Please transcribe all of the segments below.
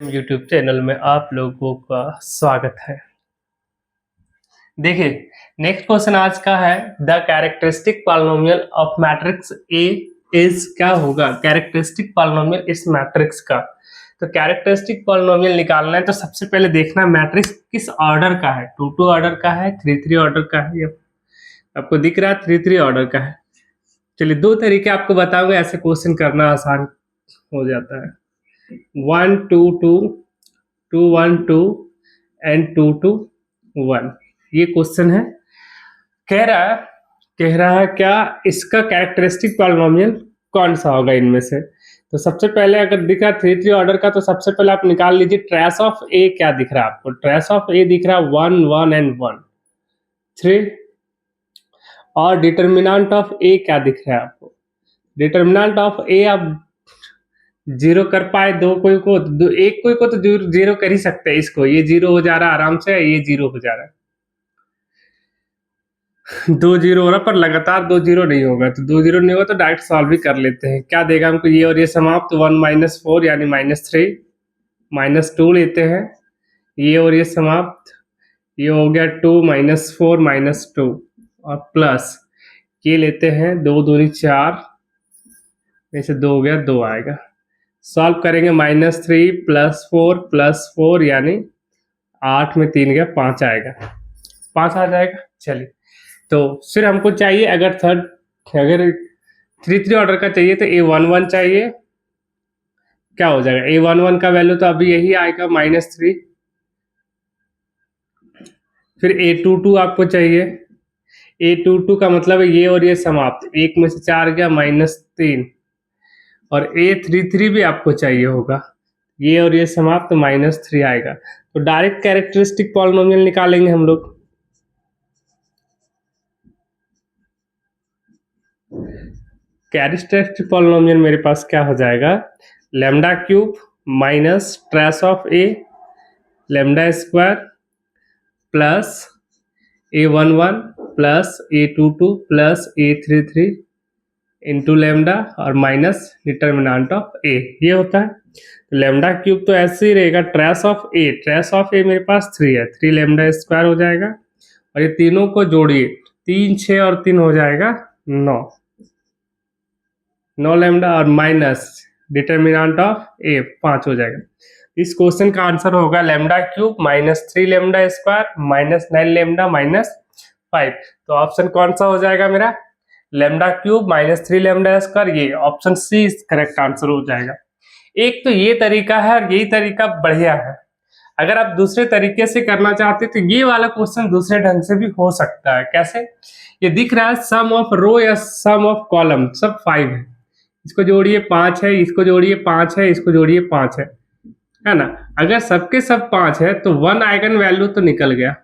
YouTube channel में आप लोगों का स्वागत है। देखिए, नेक्स्ट क्वेश्चन आज का है the characteristic polynomial of matrix A is क्या होगा। कैरेक्टरिस्टिक पॉलिनोमियल इस मैट्रिक्स का, तो कैरेक्टरिस्टिक पॉलिनोमियल निकालना है तो सबसे पहले देखना मैट्रिक्स किस ऑर्डर का है, 2 ऑर्डर का है, 3 ऑर्डर का है। ये आपको दिख रहा है 3 ऑर्डर का है। चलिए 2 तरीके आपको बताऊंगा, ऐसे क्वेश्चन करना आसान हो जाता है। 1 2 2 2 1 2 एंड 2 2 1 ये क्वेश्चन है। कह रहा है क्या इसका कैरेक्टरिस्टिक पॉलिनोमियल कौन सा होगा इनमें से। तो सबसे पहले अगर दिख रहा 3 ऑर्डर का तो सबसे पहले आप निकाल लीजिए ट्रेस ऑफ ए क्या दिख रहा है आपको। ट्रेस ऑफ ए दिख रहा है 1 1 एंड 1 3 और डिटर्मिनेंट ऑफ ए क्या दिख रहा है आपको। डिटर्मिनेंट ऑफ ए आप जीरो कर पाए एक कोई को तो जीरो कर ही सकते हैं। इसको ये जीरो हो जा रहा है आराम से, ये जीरो हो जा रहा है। 2 जीरो हो रहा पर लगातार 2 जीरो नहीं होगा, तो 2 जीरो नहीं होगा तो डायरेक्ट सॉल्व भी कर लेते हैं। क्या देगा हमको, ये और ये समाप्त 1 -4 यानी -3 -2 लेते हैं। ये और ये समाप्त, ये हो गया 2 -4 -2 और प्लस ये लेते हैं 2 दूनी 4 ऐसे 2 हो गया 2 आएगा। सॉल्व करेंगे -3 +4 +4 यानी 8 में 3 गया 5 आएगा, 5 आ जाएगा। चलिए तो फिर हमको चाहिए अगर 3 ऑर्डर का चाहिए तो A11 चाहिए। क्या हो जाएगा A11 का वैल्यू तो अभी यही आएगा -3। फिर A22 आपको चाहिए। A22 का मतलब है ये और ये समाप्त, 1 में से 4 गया -3 और A33 भी आपको चाहिए होगा, ये और ये समाप्त -3 आएगा। तो डायरेक्ट कैरेक्टरिस्टिक पॉलिनोमियल निकालेंगे हम लोग। कैरेक्टरिस्टिक पॉलिनोमियल मेरे पास क्या हो जाएगा, lambda cube minus trace of A lambda square plus A11 plus A22 plus A33 into lambda और माइनस डिटर्मिनेंट ऑफ ए, ये होता है। तो लैम्डा क्यूब तो ऐसे ही रहेगा, ट्रेस ऑफ ए मेरे पास 3 है, 3 लैम्डा स्क्वायर हो जाएगा और ये तीनों को जोड़िए 3 6 और 3 हो जाएगा 9 लैम्डा और माइनस डिटर्मिनेंट ऑफ ए 5 हो जाएगा। इस क्वेश्चन का आंसर होगा lambda cube -3 lambda square -9 lambda -5। तो ऑप्शन कौन सा हो जाएगा मेरा, लैम्डा क्यूब -3 लैम्डा स्क्वायर, ये ऑप्शन सी करेक्ट आंसर हो जाएगा। एक तो ये तरीका है और यही तरीका बढ़िया है। अगर आप दूसरे तरीके से करना चाहते तो ये वाला क्वेश्चन दूसरे ढंग से भी हो सकता है। कैसे, ये दिख रहा है सम ऑफ रो या सम ऑफ कॉलम सब 5 है, इसको जोड़िए 5 है, इसको जोड़िए 5 है, इसको जोड़िए 5 है ना। अगर सबके सब 5 है तो 1 आइगन वैल्यू तो निकल गया,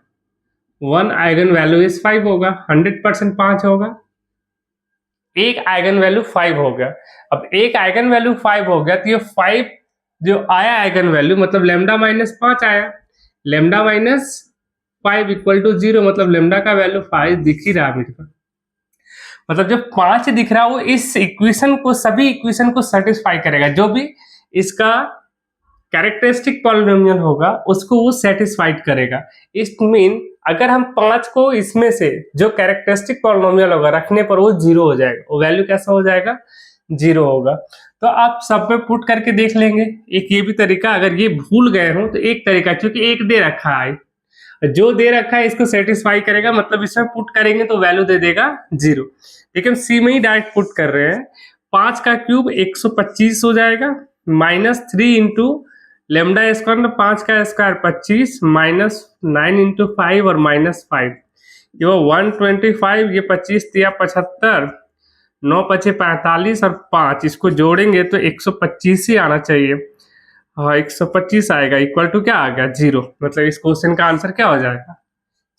1 आइगन वैल्यू इज 5 होगा, 100% 5 होगा। एक आइगन वैल्यू 5 हो गया। अब एक आइगन वैल्यू 5 हो गया तो ये 5 जो आया आइगन वैल्यू मतलब लैम्डा -5 आया, लैम्डा -5 इक्वल टू 0, मतलब लैम्डा का वैल्यू 5 दिख ही रहा है मेरे को। मतलब जब 5 दिख रहा है वो इस इक्वेशन को, सभी इक्वेशन को सेटिस्फाई करेगा, जो भी इसका कैरेक्टरिस्टिक पॉलिनोमियल होगा उसको वो सेटिस्फाइड करेगा। इट मीन अगर हम 5 को इसमें से जो कैरेक्टरिस्टिक पॉलिनोमियल होगा रखने पर वो 0 हो जाएगा, वो वैल्यू कैसा हो जाएगा, 0 होगा। तो आप सब में पुट करके देख लेंगे। एक ये भी तरीका, अगर ये भूल गए हो तो एक तरीका, क्योंकि एक दे रखा है, जो दे रखा है इसको सेटिस्फाई करेगा, मतलब इसमें पुट करेंगे तो वैल्यू दे देगा 0। लेकिन सी में ही डायरेक्ट पुट कर रहे हैं। 5 का क्यूब 125 हो जाएगा, -3 इंटू लेमडा स्क्वायर, 5 का स्क्वायर 25 -9 इंटू 5 और -5, ये 125, ये 25 दिया 75, 9 पचे 45 और 5 इसको जोड़ेंगे तो 125 ही आना चाहिए। हाँ 125 आएगा, इक्वल टू क्या आ गया, 0। मतलब इस क्वेश्चन का आंसर क्या हो जाएगा,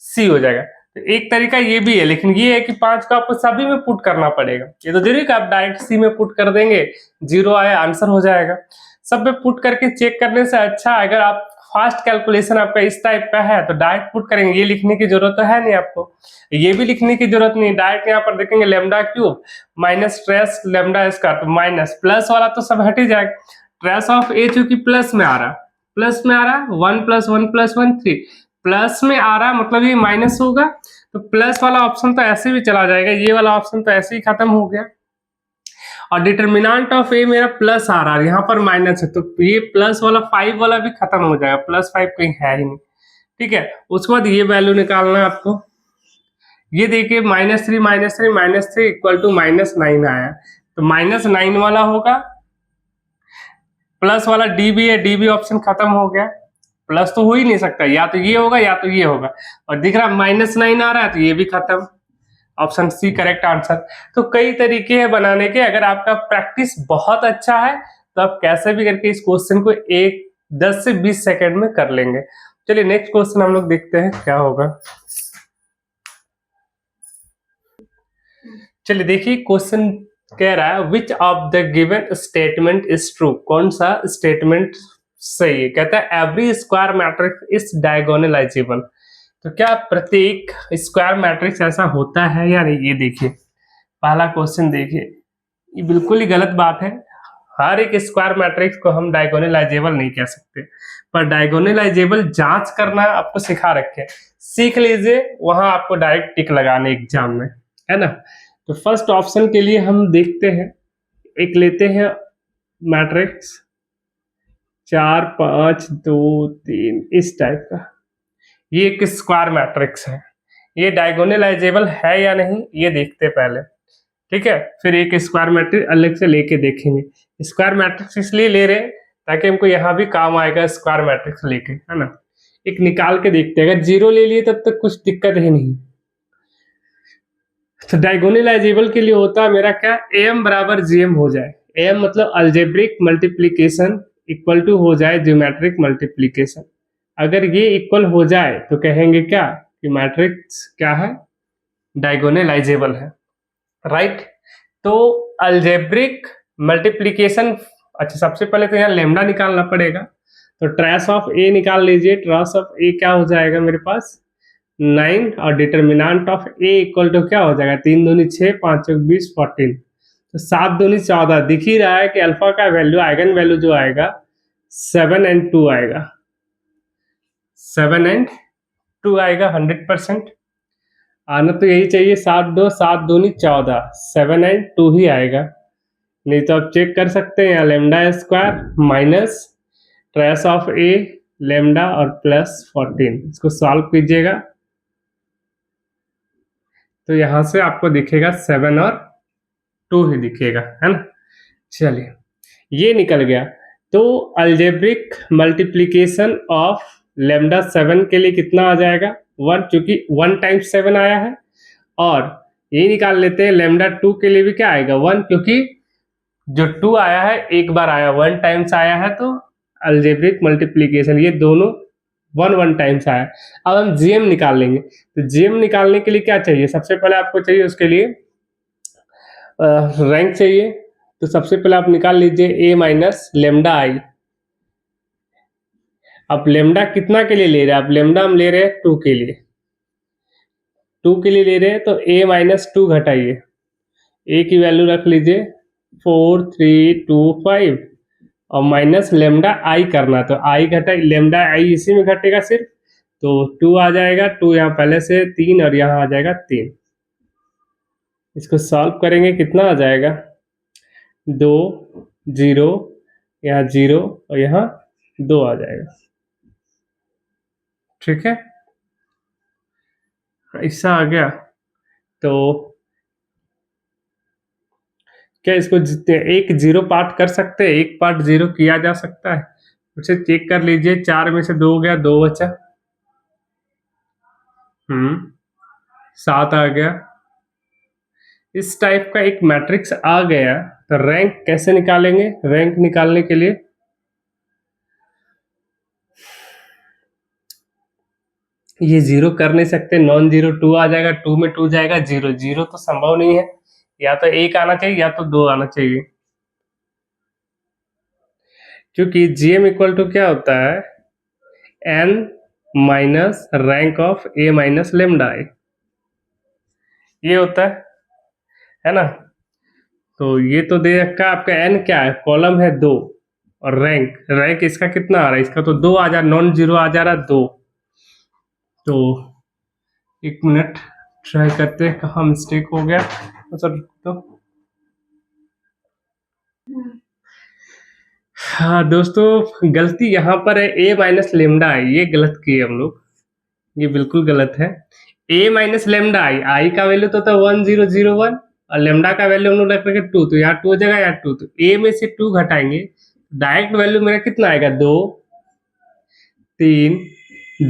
सी हो जाएगा। तो एक तरीका ये भी है, लेकिन ये है कि 5 को आपको सभी में पुट करना पड़ेगा। ये तो जरूरी आप डायरेक्ट सी में पुट कर देंगे, 0 आया आंसर हो जाएगा। सब में पुट करके चेक करने से अच्छा, अगर आप फास्ट कैलकुलेशन आपका इस टाइप का है तो डायरेक्ट पुट करेंगे, ये लिखने की जरूरत तो है नहीं आपको, ये भी लिखने की जरूरत नहीं। डायरेक्ट यहाँ पर देखेंगे lambda cube minus trace lambda square, तो माइनस प्लस वाला तो सब हट ही जाएगा। ट्रेस ऑफ ए चूंकि प्लस में आ रहा है प्लस में आ रहा है 1 + 1 + 1 3, प्लस में आ रहा है मतलब ये माइनस होगा, तो प्लस वाला ऑप्शन तो ऐसे भी चला जाएगा, ये वाला ऑप्शन तो ऐसे ही खत्म हो गया। और डिटर्मिनेंट ऑफ ए मेरा प्लस आ रहा है, यहाँ पर माइनस है, तो ये प्लस वाला 5 वाला भी खत्म हो जाएगा, +5 कहीं है ही नहीं। ठीक है, उसके बाद ये वैल्यू निकालना है आपको। ये देखिए -3 -3 इक्वल टू -9 आया, तो -9 वाला होगा, प्लस वाला डी भी है, डी भी ऑप्शन खत्म हो गया, प्लस तो हो ही नहीं सकता, या तो ये होगा या तो ये होगा, और दिख रहा -9 आ रहा है तो ये भी खत्म, ऑप्शन सी करेक्ट आंसर। तो कई तरीके हैं बनाने के, अगर आपका प्रैक्टिस बहुत अच्छा है तो आप कैसे भी करके इस क्वेश्चन को 10 से 20 सेकंड में कर लेंगे। चलिए नेक्स्ट क्वेश्चन हम लोग देखते हैं क्या होगा। चलिए देखिए क्वेश्चन कह रहा है which of the given statement is true, कौन सा स्टेटमेंट सही है। कहता है every square matrix is diagonalisable, तो क्या प्रत्येक स्क्वायर मैट्रिक्स ऐसा होता है या नहीं। ये देखिए पहला क्वेश्चन देखिए, ये बिल्कुल ही गलत बात है, हर एक स्क्वायर मैट्रिक्स को हम डायगोनलाइजेबल नहीं कह सकते, पर डायगोनलाइजेबल जांच करना आपको सिखा रखे, सीख लीजिए, वहां आपको डायरेक्ट टिक लगाने एग्जाम में, है ना। तो फर्स्ट ऑप्शन के लिए हम देखते हैं, एक लेते हैं मैट्रिक्स 4 5 2 3 इस टाइप का, ये एक स्क्वायर मैट्रिक्स है, ये डायगोनलाइजेबल है या नहीं ये देखते पहले। ठीक है, फिर एक स्क्वायर मैट्रिक्स अलग से लेके देखेंगे। स्क्वायर मैट्रिक्स इसलिए ले रहे हैं ताकि हमको यहाँ भी काम आएगा स्क्वायर मैट्रिक्स लेके, है ना। एक निकाल के देखते हैं, अगर 0 ले लिए तब तक कुछ दिक्कत ही नहीं। तो डायगोनलाइजेबल के लिए होता है मेरा क्या, am बराबर gm हो जाए, am मतलब अलजेब्रिक मल्टीप्लीकेशन इक्वल टू हो जाए ज्योमेट्रिक मल्टीप्लीकेशन। अगर ये इक्वल हो जाए तो कहेंगे क्या कि मैट्रिक्स क्या है, डायगोनलाइजेबल है, राइट। तो अलजेब्रिक मल्टीप्लीकेशन, अच्छा सबसे पहले तो यहाँ लेमडा निकालना पड़ेगा, तो ट्रेस ऑफ ए निकाल लीजिए, ट्रेस ऑफ ए क्या हो जाएगा मेरे पास 9, और determinant of A equal to क्या हो जाएगा 3 दूनी 6 5 चौक 20 14, तो 7 दूनी 14, दिख ही रहा है कि अल्फा का वैल्यू आइगन वैल्यू जो आएगा 7 और 2 आएगा, 7 और 2 आएगा 100%, आना तो यही चाहिए, 7 2 7 दूनी 14, 7 और 2 ही आएगा, नहीं तो आप चेक कर सकते हैं यहाँ lambda square minus trace of A lambda और प्लस 14, इसको सॉल्व कीजिएगा तो यहाँ से आपको दिखेगा 7 और 2 ही दिखेगा, है ना। चलिए ये निकल गया, तो अलजेब्रिक मल्टीप्लिकेशन ऑफ लेमडा 7 के लिए कितना आ जाएगा 1, चूंकि 1 टाइम्स 7 आया है, और ये निकाल लेते हैं लेमडा 2 के लिए भी क्या आएगा 1, क्योंकि जो 2 आया है एक बार आया 1 टाइम्स आया है, तो अलजेब्रिक मल्टीप्लिकेशन ये दोनों 1 टाइम्स आया। अब हम जीएम निकाल लेंगे, तो जीएम निकालने के लिए क्या चाहिए, सबसे पहले आपको चाहिए उसके लिए रैंक चाहिए, तो सबसे पहले आप निकाल लीजिए ए माइनस लेमडा आई। अब लेमडा कितना के लिए ले रहे हैं, अब लेमडा हम ले रहे हैं 2 के लिए, 2 के लिए ले रहे हैं, तो a माइनस 2 घटाइए, a की वैल्यू रख लीजिए 4 3 2 5, और माइनस लेमडा आई करना, तो आई घटा लेमडा आई इसी में घटेगा सिर्फ, तो 2 आ जाएगा, 2 यहाँ पहले से 3 और यहाँ आ जाएगा 3, इसको सॉल्व करेंगे कितना आ जाएगा 2 0, यहाँ 0 और यहाँ 2 आ जाएगा। ठीक है, ऐसा आ गया, तो क्या इसको एक 0 पार्ट कर सकते हैं, एक पार्ट 0 किया जा सकता है, उसे चेक कर लीजिए, 4 में से 2 गया, 2 बचा, 7 आ गया, इस टाइप का एक मैट्रिक्स आ गया। तो रैंक कैसे निकालेंगे, रैंक निकालने के लिए ये 0 कर नहीं सकते, नॉन 0 2 आ जाएगा, 2 में 2 जाएगा 0, 0 तो संभव नहीं है, या तो 1 आना चाहिए या तो 2 आना चाहिए, क्योंकि जीएम इक्वल टू क्या होता है n minus rank of A minus lambda I, ये होता है ना। तो ये तो दे रखा है आपका n क्या है, कॉलम है 2 और रैंक इसका कितना आ रहा है, इसका तो 2 आ जा, नॉन जीरो आ जा रहा 2। तो एक मिनट ट्राई करते हैं कहाँ मिस्टेक हो गया। तो सर तो हाँ दोस्तों, गलती यहाँ पर है ए माइनस लेमडा आई, ये गलत किए हम लोग, ये बिल्कुल गलत है। ए माइनस लेमडा आई का वैल्यू तो था 1001 और लेमडा का वैल्यू हम लोग रख रखे 2, तो यहाँ 2 हो जाएगा, यहाँ 2, तो ए में से 2 घटाएंगे, डायरेक्ट वैल्यू मेरा कितना आएगा 2 3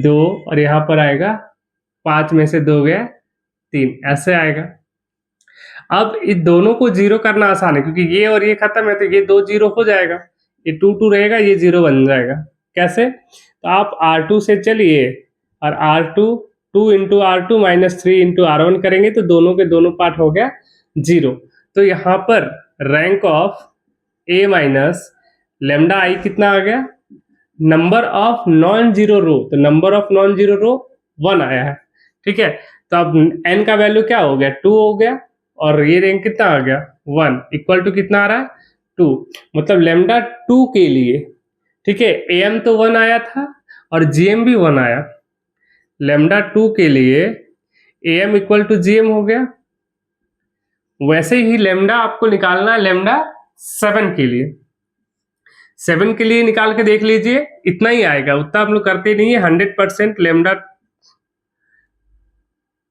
2 और यहाँ पर आएगा 5 में से 2 गया 3, ऐसे आएगा। अब इस दोनों को जीरो करना आसान है क्योंकि ये और ये खत्म है, तो ये 2 जीरो हो जाएगा, ये 2 2 रहेगा, ये 0 बन जाएगा। कैसे? तो आप R2 से चलिए और R2 2 into R2 minus 3 into R1 करेंगे तो दोनों के दोनों पार्ट हो गया 0। तो यहाँ पर rank of A minus lambda आई कितना आ गया, नंबर ऑफ नॉन जीरो रो, तो नंबर ऑफ नॉन जीरो रो 1 आया है। ठीक है, तो अब n का वैल्यू क्या हो गया 2 हो गया और ये रैंक कितना आ गया 1 इक्वल टू कितना आ रहा है 2, मतलब लेमडा 2 के लिए, ठीक है, am तो 1 आया था और gm भी 1 आया, लेमडा 2 के लिए am इक्वल टू gm हो गया। वैसे ही लेमडा आपको निकालना है लेमडा 7 के लिए, 7 के लिए निकाल के देख लीजिए, इतना ही आएगा, उतना हम लोग करते नहीं है। 100% लेमडा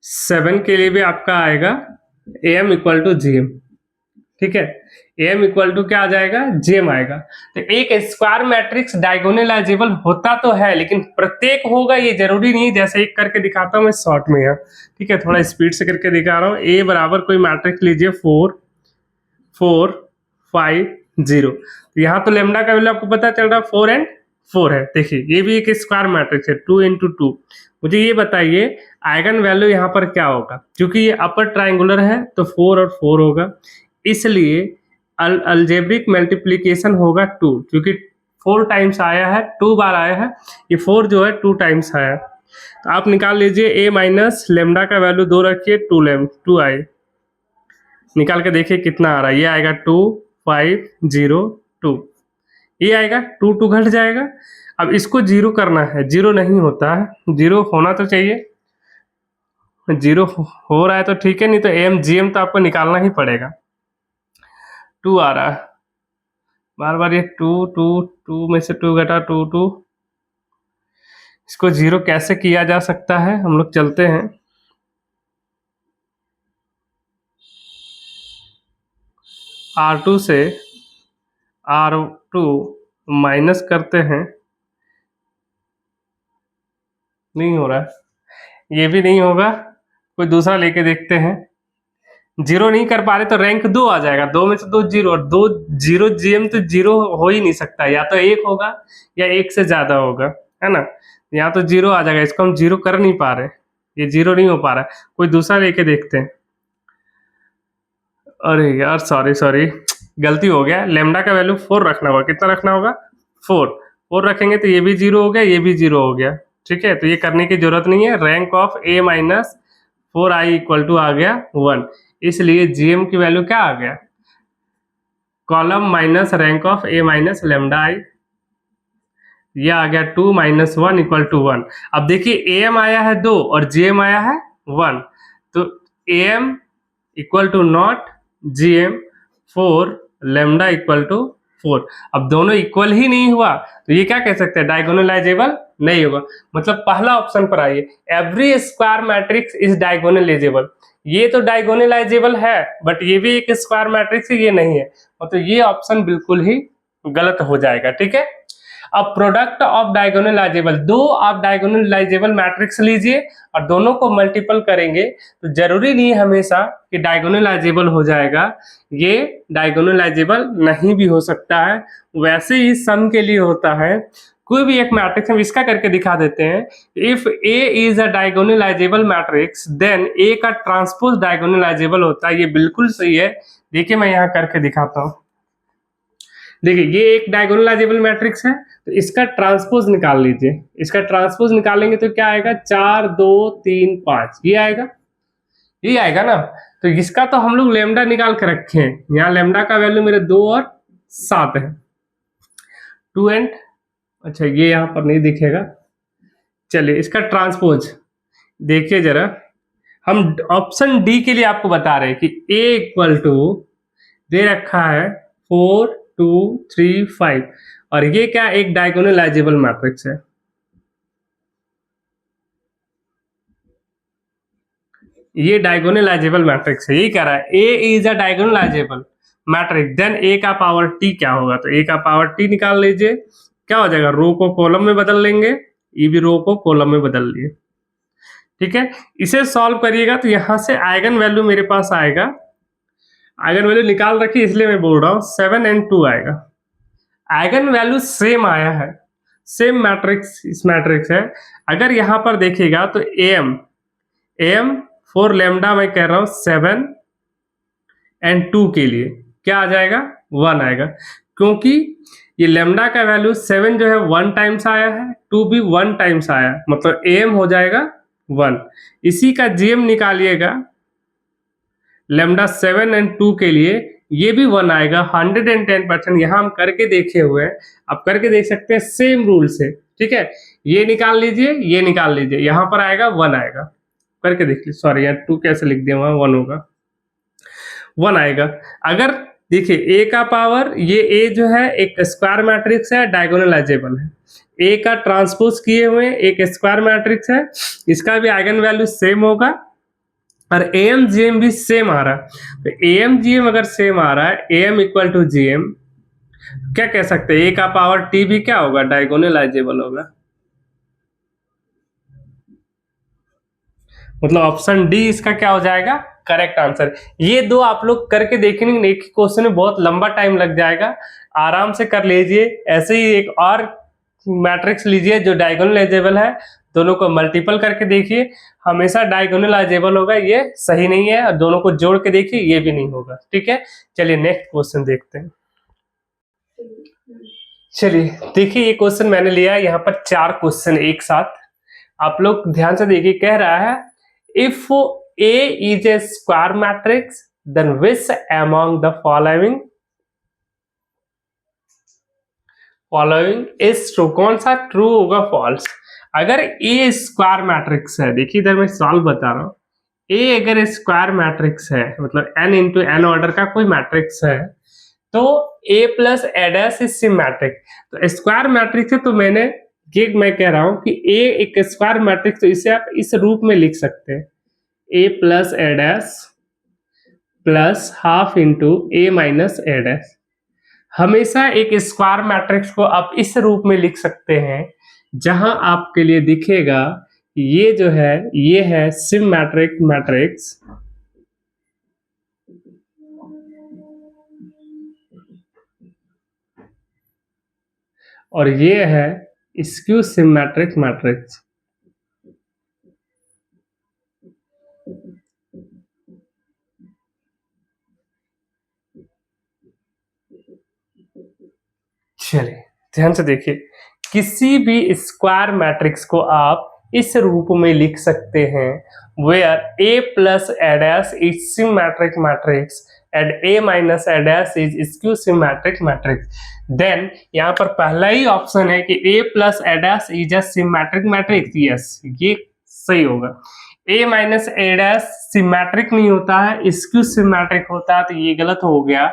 7 के लिए भी आपका आएगा am इक्वल टू gm। ठीक है, am इक्वल टू क्या आ जाएगा gm आएगा। तो एक स्क्वायर मैट्रिक्स डायगोनलाइजेबल होता तो है लेकिन प्रत्येक होगा ये जरूरी नहीं, जैसे एक करके दिखाता हूं मैं शॉर्ट में यहाँ। ठीक है, थोड़ा स्पीड से करके दिखा रहा हूँ। a बराबर कोई मैट्रिक्स लीजिए 4 4 5 0, तो यहाँ तो लेमडा का वैल्यू आपको पता चल रहा है 4 एंड 4 है। देखिए ये भी एक स्क्वायर मैट्रिक्स है 2 इंटू 2। मुझे ये बताइए आइगन वैल्यू यहाँ पर क्या होगा, क्योंकि ये अपर ट्राइंगुलर है तो 4 और 4 होगा, इसलिए अलजेब्रिक मल्टीप्लिकेशन होगा 2, क्योंकि 4 टाइम्स आया है, 2 बार आया है, ये 4 जो है 2 टाइम्स आया। तो आप निकाल लीजिए a माइनस लेमडा का वैल्यू 2 रखिए 2 आए, निकाल के देखिए कितना आ रहा है, ये आएगा 2 5 0 2, ये आएगा 2 2 घट जाएगा। अब इसको जीरो करना है, जीरो नहीं होता है, जीरो होना तो चाहिए, जीरो हो रहा है तो ठीक है, नहीं तो एम जी एम तो आपको निकालना ही पड़ेगा। 2 आ रहा है, बार बार ये 2 2 2 में से 2 घटा 2 2, इसको जीरो कैसे किया जा सकता है, हम लोग चलते हैं। R2 से R2 माइनस करते हैं, नहीं हो रहा है, ये भी नहीं होगा, कोई दूसरा लेके देखते हैं। जीरो नहीं कर पा रहे तो रैंक 2 आ जाएगा, 2 में से 2 जीरो, और 2 जीरो जीएम तो जीरो हो ही नहीं सकता, या तो 1 होगा या 1 से ज्यादा होगा, है ना। यहाँ तो जीरो आ जाएगा, इसको हम जीरो कर नहीं पा रहे, ये जीरो नहीं हो पा रहा है, कोई दूसरा लेके देखते हैं। अरे यार सॉरी गलती हो गया, लेमडा का वैल्यू 4 रखना होगा, कितना रखना होगा 4 रखेंगे तो ये भी जीरो हो गया, ये भी जीरो हो गया। ठीक है, तो ये करने की जरूरत नहीं है, rank of a minus 4i equal to आ गया 1, इसलिए gm की वैल्यू क्या आ गया, column minus rank of a minus lambda I, ये आ गया 2 माइनस 1 इक्वल टू 1। अब देखिए am आया है 2 और gm आया है 1, तो am equal to not gm 4 lambda equal to 4। अब दोनों इक्वल ही नहीं हुआ तो ये क्या कह सकते हैं, डायगोनलाइजेबल नहीं होगा। मतलब पहला ऑप्शन पर आइए, every square matrix is diagonalisable, ये तो डायगोनलाइजेबल है बट ये भी एक स्क्वायर मैट्रिक्स है, ये नहीं है, मतलब ये ऑप्शन बिल्कुल ही गलत हो जाएगा। ठीक है, अब प्रोडक्ट ऑफ डायगोनलाइजेबल, दो आप डायगोनलाइजेबल मैट्रिक्स लीजिए और दोनों को मल्टीपल करेंगे, तो जरूरी नहीं हमेशा कि डायगोनलाइजेबल हो जाएगा, ये डायगोनलाइजेबल नहीं भी हो सकता है। वैसे ही सम के लिए होता है, कोई भी एक मैट्रिक्स हम इसका करके दिखा देते हैं, if A is a diagonalizable matrix then A का ट्रांसपोज डायगोनलाइजेबल होता है, ये बिल्कुल सही है। देखिए मैं यहाँ करके दिखाता हूँ, देखिए ये एक डायगोनलाइजेबल मैट्रिक्स है, तो इसका ट्रांसपोज निकाल लीजिए, इसका ट्रांसपोज निकालेंगे तो क्या आएगा 4 2 3 5, ये आएगा, ये आएगा ना। तो इसका तो हम लोग लेमडा निकाल के रखे हैं, यहाँ लेमडा का वैल्यू मेरे 2 और 7 है, 2 एंड, अच्छा ये यहाँ पर नहीं दिखेगा, चलिए इसका ट्रांसपोज देखिए जरा। हम ऑप्शन डी के लिए आपको बता रहे हैं कि ए इक्वल टू दे रखा है 4 2 3 5, और ये क्या एक डायगोनलाइजेबल मैट्रिक्स है। ये डायगोनलाइजेबल मैट्रिक्स है, यही कह रहा है A is a diagonalizable matrix, then A का पावर टी क्या होगा, तो ए का पावर टी निकाल लीजिए, क्या हो जाएगा, रो को कॉलम में बदल लेंगे, ये भी रो को कॉलम में बदल लिए, ठीक है। इसे सॉल्व करिएगा तो यहां से आइगन वैल्यू मेरे पास आएगा, आइगन वैल्यू निकाल रखी इसलिए मैं बोल रहा हूं 7 एंड 2 आएगा। आइगन वैल्यू सेम आया है, सेम मैट्रिक्स इस मैट्रिक्स है। अगर यहां पर देखिएगा तो एम फॉर लेमडा मैं कह रहा हूं 7 एंड 2 के लिए क्या आ जाएगा, 1 आएगा, क्योंकि ये लेमडा का वैल्यू 7 जो है 1 टाइम्स आया है, 2 भी 1 टाइम्स आया, मतलब एम हो जाएगा 1। इसी का जीएम निकालिएगा लेमडा 7 एंड 2 के लिए, ये भी 1 आएगा, 110%। यहाँ हम करके देखे हुए हैं, आप करके देख सकते हैं सेम रूल से, ठीक है। ये निकाल लीजिए, ये निकाल लीजिए, यहाँ पर आएगा 1 आएगा, करके देख लीजिए, सॉरी यार 2 कैसे लिख दिया, वहां 1 होगा, 1 आएगा। अगर देखिए ए का पावर, ये ए जो है एक स्क्वायर मैट्रिक्स है, डायगोनलाइजेबल है, ए का ट्रांसपोज किए हुए एक स्क्वायर मैट्रिक्स है, इसका भी आइगन वैल्यू सेम होगा, और एम जीएम भी सेम आ रहा है। तो एम जीएम अगर सेम आ रहा है, एम इक्वल टू जीएम, क्या कह सकते हैं, ए का पावर टी भी क्या होगा, डायगोनलाइजेबल होगा, मतलब ऑप्शन डी इसका क्या हो जाएगा, करेक्ट आंसर। ये दो आप लोग करके देखेंगे, एक क्वेश्चन में बहुत लंबा टाइम लग जाएगा, आराम से कर लीजिए। ऐसे ही एक और मैट्रिक्स लीजिए जो डायगोनलाइजेबल है, दोनों को मल्टीपल करके देखिए, हमेशा डायगोनलाइजेबल होगा, ये सही नहीं है, और दोनों को जोड़ के देखिए ये भी नहीं होगा, ठीक है। चलिए नेक्स्ट क्वेश्चन देखते हैं। चलिए देखिए, ये क्वेश्चन मैंने लिया है, यहाँ पर 4 क्वेश्चन एक साथ, आप लोग ध्यान से देखिए। कह रहा है if A is a square matrix then which among the following is true, कौन सा ट्रू होगा फॉल्स। अगर A स्क्वायर मैट्रिक्स है, देखिए इधर मैं सॉल्व बता रहा हूँ, A अगर स्क्वायर मैट्रिक्स है, मतलब n इंटू एन ऑर्डर का कोई मैट्रिक्स है, तो A plus A dash is symmetric. तो स्क्वायर मैट्रिक्स है, तो मैं कह रहा हूं कि A एक स्क्वायर मैट्रिक्स, तो इसे आप इस रूप में लिख सकते हैं, A plus A dash plus half into A minus A dash. हमेशा एक स्क्वायर मैट्रिक्स को आप इस रूप में लिख सकते हैं, जहां आपके लिए दिखेगा ये जो है, ये है सिमेट्रिक मैट्रिक्स, और ये है स्क्यू सिमेट्रिक मैट्रिक्स। चलिए ध्यान से देखिए, किसी भी स्क्वायर मैट्रिक्स को आप इस रूप में लिख सकते हैं, where A plus A dash is symmetric matrix and A minus A dash is skew symmetric matrix. Then यहाँ पर पहला ही ऑप्शन है कि A plus A dash is a symmetric matrix, yes ये सही होगा। A minus A dash symmetric नहीं होता है, स्क्यू सिमेट्रिक होता है, तो ये गलत हो गया।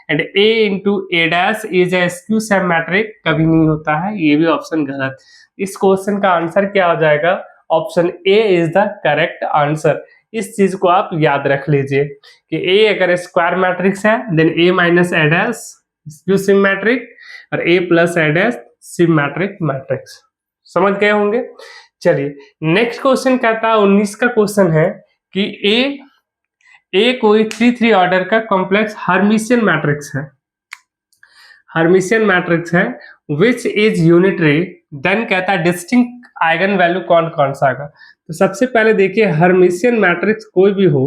And A into A dash is A skew symmetric कभी नहीं होता है, ये भी ऑप्शन गलत। इस क्वेश्चन का आंसर क्या हो जाएगा, option A is the correct answer. इस चीज को आप याद रख लीजिए कि A अगर स्क्वायर मैट्रिक्स है, then A minus A dash skew symmetric, और A plus A dash symmetric matrix. समझ गए होंगे। चलिए नेक्स्ट क्वेश्चन कहता है, 19 का क्वेश्चन है कि ए कोई 3 ऑर्डर का कॉम्प्लेक्स हर्मिशियन मैट्रिक्स है, हर्मिशियन मैट्रिक्स है विच इज यूनिटरी, देन कहता है डिस्टिंक्ट आइगन वैल्यू कौन कौन सा आएगा। तो सबसे पहले देखिए, हर्मिशियन मैट्रिक्स कोई भी हो,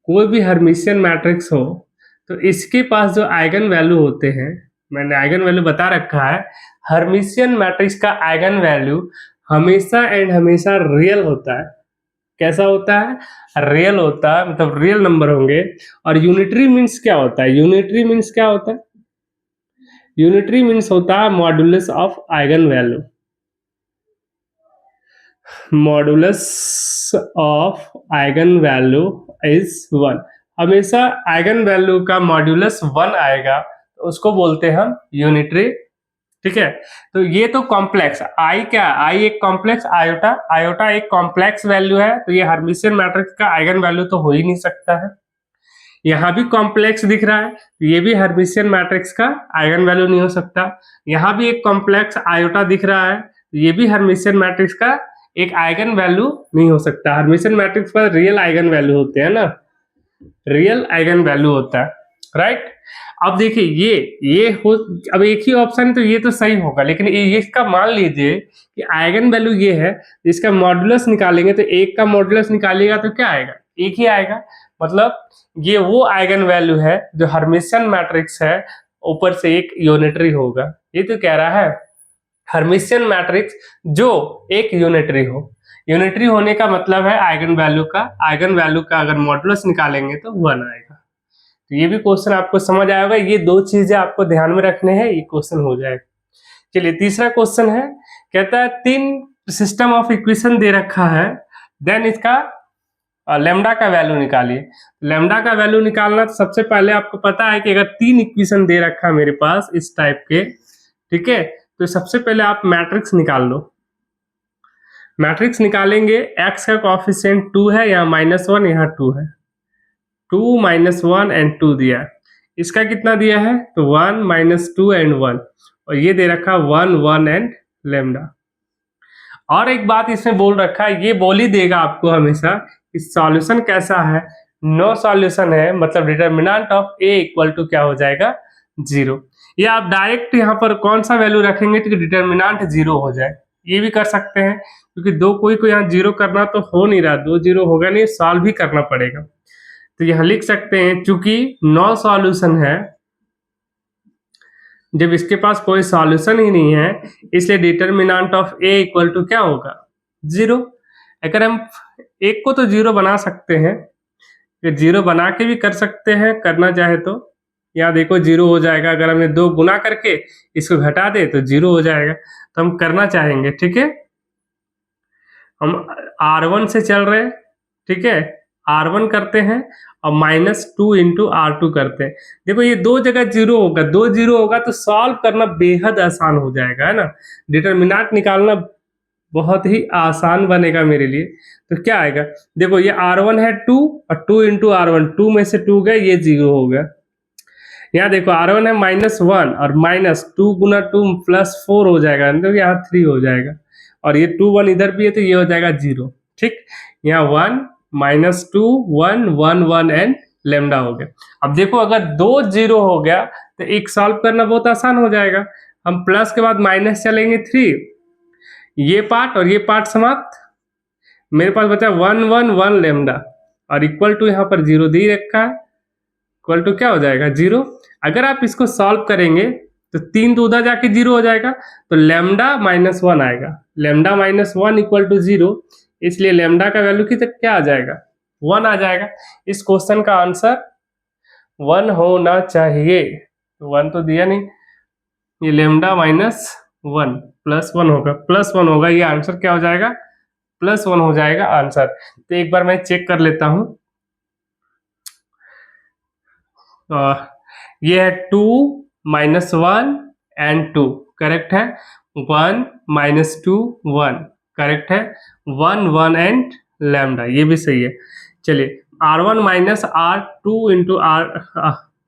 कोई भी हर्मिशियन मैट्रिक्स हो, तो इसके पास जो आइगन वैल्यू होते हैं, मैंने आइगन वैल्यू बता रखा है, हर्मिशियन मैट्रिक्स का आइगन वैल्यू हमेशा एंड हमेशा रियल होता है। कैसा होता है, रियल होता है, मतलब रियल नंबर होंगे। और यूनिटरी मीन्स क्या होता है, यूनिटरी मीन्स क्या होता है, यूनिटरी मीन्स होता है modulus of eigen value, modulus of eigen value is 1। हमेशा आइगन वैल्यू का मॉड्यूलस 1 आएगा तो उसको बोलते हैं हम यूनिटरी। ठीक है, तो ये तो कॉम्प्लेक्स आई, क्या आई एक कॉम्प्लेक्स, आयोटा आयोटा एक कॉम्प्लेक्स वैल्यू है, तो ये हर्मिशियन मैट्रिक्स का आइगन वैल्यू तो हो ही नहीं सकता है। यहाँ भी कॉम्प्लेक्स दिख रहा है, तो ये भी हर्मिशियन मैट्रिक्स का आइगन वैल्यू नहीं हो सकता। यहाँ भी एक कॉम्प्लेक्स आयोटा दिख रहा है, तो ये भी हर्मिशियन मैट्रिक्स का एक आइगन वैल्यू नहीं हो सकता। हर्मिशियन मैट्रिक्स पर रियल आइगन वैल्यू होते हैं ना, रियल आइगन वैल्यू होता है, राइट। अब देखिए ये हो, अब एक ही ऑप्शन तो ये तो सही होगा, लेकिन ये इसका मान लीजिए कि आइगन वैल्यू ये है, इसका मॉडुलस निकालेंगे तो एक का मॉडुलस निकालिएगा तो क्या आएगा, एक ही आएगा। मतलब ये वो आइगन वैल्यू है जो हर्मिशियन मैट्रिक्स है, ऊपर से एक यूनिटरी होगा। ये तो कह रहा है हर्मिशियन मैट्रिक्स जो एक यूनिटरी हो। यूनिटरी होने का मतलब है आइगन वैल्यू का अगर मॉडुलस निकालेंगे तो 1 आएगा। तो ये भी क्वेश्चन आपको समझ आएगा, ये दो चीजें आपको ध्यान में रखने हैं, ये क्वेश्चन हो जाएगा। चलिए तीसरा क्वेश्चन है, कहता है 3 सिस्टम ऑफ इक्वेशन दे रखा है, देन इसका लेमडा का वैल्यू निकालिए। लेमडा का वैल्यू निकालना तो सबसे पहले आपको पता है कि अगर 3 इक्वेशन दे रखा है मेरे पास इस टाइप के, ठीक है, तो सबसे पहले आप मैट्रिक्स निकाल लो। मैट्रिक्स निकालेंगे, एक्स का कोएफिशिएंट 2 है, यहाँ -1, यहाँ 2 है, 2 -1 एंड 2 दिया। इसका कितना दिया है तो 1 -2 एंड 1, और ये दे रखा 1 1 एंड लेमडा। और एक बात इसमें बोल रखा है, ये बोल ही देगा आपको हमेशा कि सॉल्यूशन कैसा है, नो सॉल्यूशन है, मतलब determinant of A equal to क्या हो जाएगा 0। या आप डायरेक्ट यहाँ पर कौन सा वैल्यू रखेंगे तो डिटर्मिनेंट 0 हो जाए, ये भी कर सकते हैं, क्योंकि दो कोई को यहाँ 0 करना तो हो नहीं रहा, 2 0 होगा नहीं, सॉल्व भी करना पड़ेगा। तो यहाँ लिख सकते हैं चूंकि नो सॉल्यूशन है, जब इसके पास कोई सॉल्यूशन ही नहीं है, इसलिए determinant of A equal to क्या होगा 0। अगर हम एक को तो 0 बना सकते हैं, 0 बना के भी कर सकते हैं करना चाहे तो। यहाँ देखो 0 हो जाएगा, अगर हमने 2 गुना करके इसको घटा दे तो 0 हो जाएगा। तो हम करना चाहेंगे, ठीक है, हम R1 से चल रहे हैं, ठीक है, R1 करते हैं और -2 इंटू R2 करते हैं। देखो ये दो जगह 0 होगा, 2 0 होगा तो सॉल्व करना बेहद आसान हो जाएगा, है ना, डिटर्मिनेंट निकालना बहुत ही आसान बनेगा मेरे लिए। तो क्या आएगा, देखो ये R1 है 2 और 2 इंटू R1, 2 में से 2 गए, ये 0 हो गया। यहाँ देखो R1 है -1 और -2 गुना 2 +4 हो जाएगा, तो यहाँ 3 हो जाएगा, और ये 2 1 इधर भी है तो ये हो जाएगा 0। ठीक, यहाँ 1 -2 1 1 1 एंड लेमडा हो गया। अब देखो अगर 2 0 हो गया तो एक सॉल्व करना बहुत आसान हो जाएगा। हम प्लस के बाद माइनस चलेंगे 3, ये पार्ट और ये पार्ट समाप्त, मेरे पास बचा 1 1 1 लेमडा, और इक्वल टू यहाँ पर 0 दे रखा है, इक्वल टू क्या हो जाएगा 0। अगर आप इसको सॉल्व करेंगे तो 3 तो उधर जाके 0 हो जाएगा, तो लेमडा -1 आएगा, लेमडा -1 इक्वल टू 0, इसलिए लेमडा का वैल्यू कितना क्या आ जाएगा 1 आ जाएगा। इस क्वेश्चन का आंसर 1 होना चाहिए, 1 तो दिया नहीं, ये लेमडा -1 +1 होगा, +1 होगा, ये आंसर क्या हो जाएगा +1 हो जाएगा आंसर। तो एक बार मैं चेक कर लेता हूं, ये है 2 -1 एंड 2 करेक्ट है, 1 -2 1 करेक्ट है, 1 1 एंड लैम्डा ये भी सही है। चलिए R1 -R2 into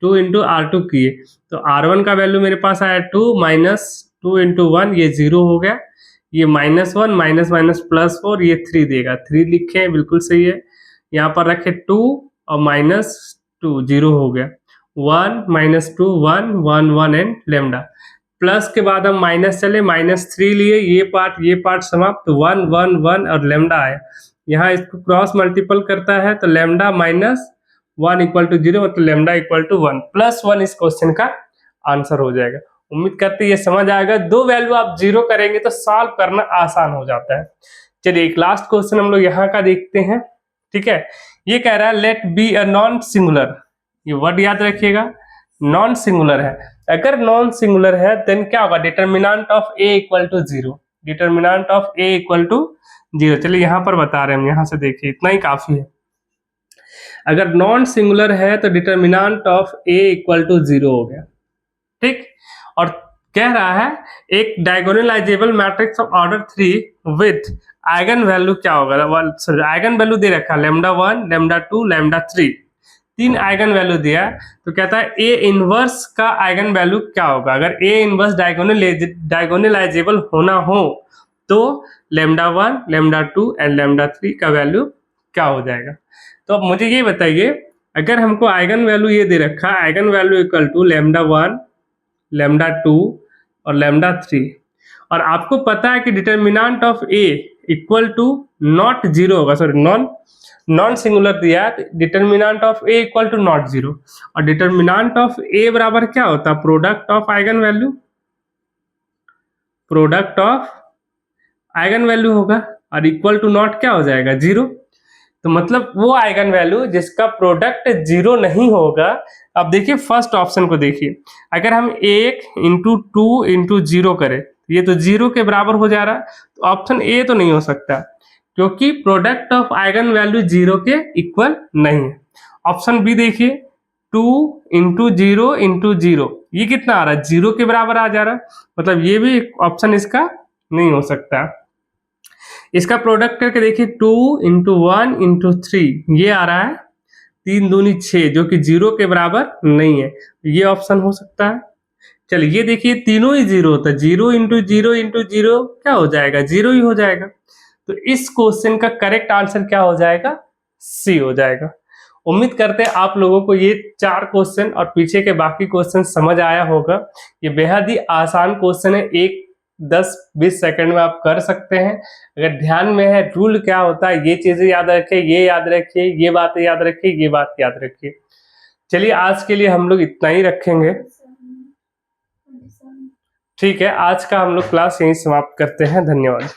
two into R2 किए, तो R1 का वैल्यू मेरे पास आया 2 -2 इंटू 1, ये 0 हो गया, ये -1 माइनस +4, ये 3 देगा, 3 लिखे बिल्कुल सही है। यहाँ पर रखे 2 और -2 0 हो गया, 1 -2 1 1 1 एंड लेमडा, प्लस के बाद हम माइनस चले -3 लिए, ये पार्ट समाप्त, 1 1 1 और लेमडा आया। यहाँ इसको क्रॉस मल्टीपल करता है तो लेमडा -1 इक्वल टू 0, मतलब लेमडा इक्वल टू 1, +1 इस क्वेश्चन का आंसर हो जाएगा। उम्मीद करते ये समझ आएगा, दो वैल्यू आप 0 करेंगे तो सॉल्व करना आसान हो जाता है। चलिए एक लास्ट क्वेश्चन हम लोग यहाँ का देखते हैं, ठीक है। ये कह रहा है let be a non singular, ये वर्ड याद रखिएगा, नॉन सिंगुलर है। अगर नॉन सिंगुलर है देन क्या होगा, determinant of A equal to zero, determinant of A equal to zero. चलिए यहाँ पर बता रहे हैं हम, यहाँ से देखिए इतना ही काफी है। अगर नॉन सिंगुलर है तो determinant of A equal to zero हो गया, ठीक। और कह रहा है एक diagonalisable matrix of order 3 with eigenvalue क्या होगा, आइगन वैल्यू दे रखा है lambda 1, lambda 2, lambda 3, 3 eigenvalue दिया है। तो कहता है ए इनवर्स का आइगन वैल्यू क्या होगा। अगर ए इनवर्स डायगोनलाइजेबल होना हो तो लैम्डा 1, लैम्डा 2 एंड लैम्डा 3 का वैल्यू क्या हो जाएगा। तो अब मुझे ये बताइए, अगर हमको आइगन वैल्यू ये दे रखा है, eigenvalue equal to lambda 1, lambda 2 और लैम्डा 3, और आपको पता है कि determinant of A equal to not zero होगा, सॉरी नॉन सिंगुलर दिया है, determinant of A equal to not zero, और डिटर्मिनेंट ऑफ ए बराबर क्या होता है, product of eigenvalue, product of eigenvalue होगा, और इक्वल टू नॉट क्या हो जाएगा, जीरो। तो मतलब वो आइगन वैल्यू जिसका प्रोडक्ट जीरो नहीं होगा। अब देखिए फर्स्ट ऑप्शन को देखिए, अगर हम 1 इंटू 2 इंटू जीरो करें, ये तो जीरो के बराबर हो जा रहा है, तो ऑप्शन ए तो नहीं हो सकता क्योंकि product of eigen value zero के इक्वल नहीं है। ऑप्शन बी देखिए, 2 इंटू जीरो इंटू जीरो, ये कितना आ रहा है, जीरो के बराबर आ जा रहा है, मतलब ये भी ऑप्शन इसका नहीं हो सकता। इसका प्रोडक्ट करके देखिए, 2 इंटू 1 इंटू 3, ये आ रहा है 3 दूनी 6, जो कि जीरो के बराबर नहीं है, ये ऑप्शन हो सकता है। चलिए ये देखिए तीनों ही जीरो होता है, जीरो इंटू जीरो क्या हो जाएगा, जीरो ही हो जाएगा। तो इस क्वेश्चन का करेक्ट आंसर क्या हो जाएगा, सी हो जाएगा। उम्मीद करते हैं आप लोगों को ये 4 क्वेश्चन और पीछे के बाकी क्वेश्चन समझ आया होगा। ये बेहद ही आसान क्वेश्चन है, 10-20 सेकंड में आप कर सकते हैं। अगर ध्यान में है रूल क्या होता है, ये चीजें याद रखिए, ये याद रखिए, ये बातें याद रखिए, ये बात याद रखिए। चलिए आज के लिए हम लोग इतना ही रखेंगे, ठीक है। आज का हम लोग क्लास यहीं समाप्त करते हैं, धन्यवाद।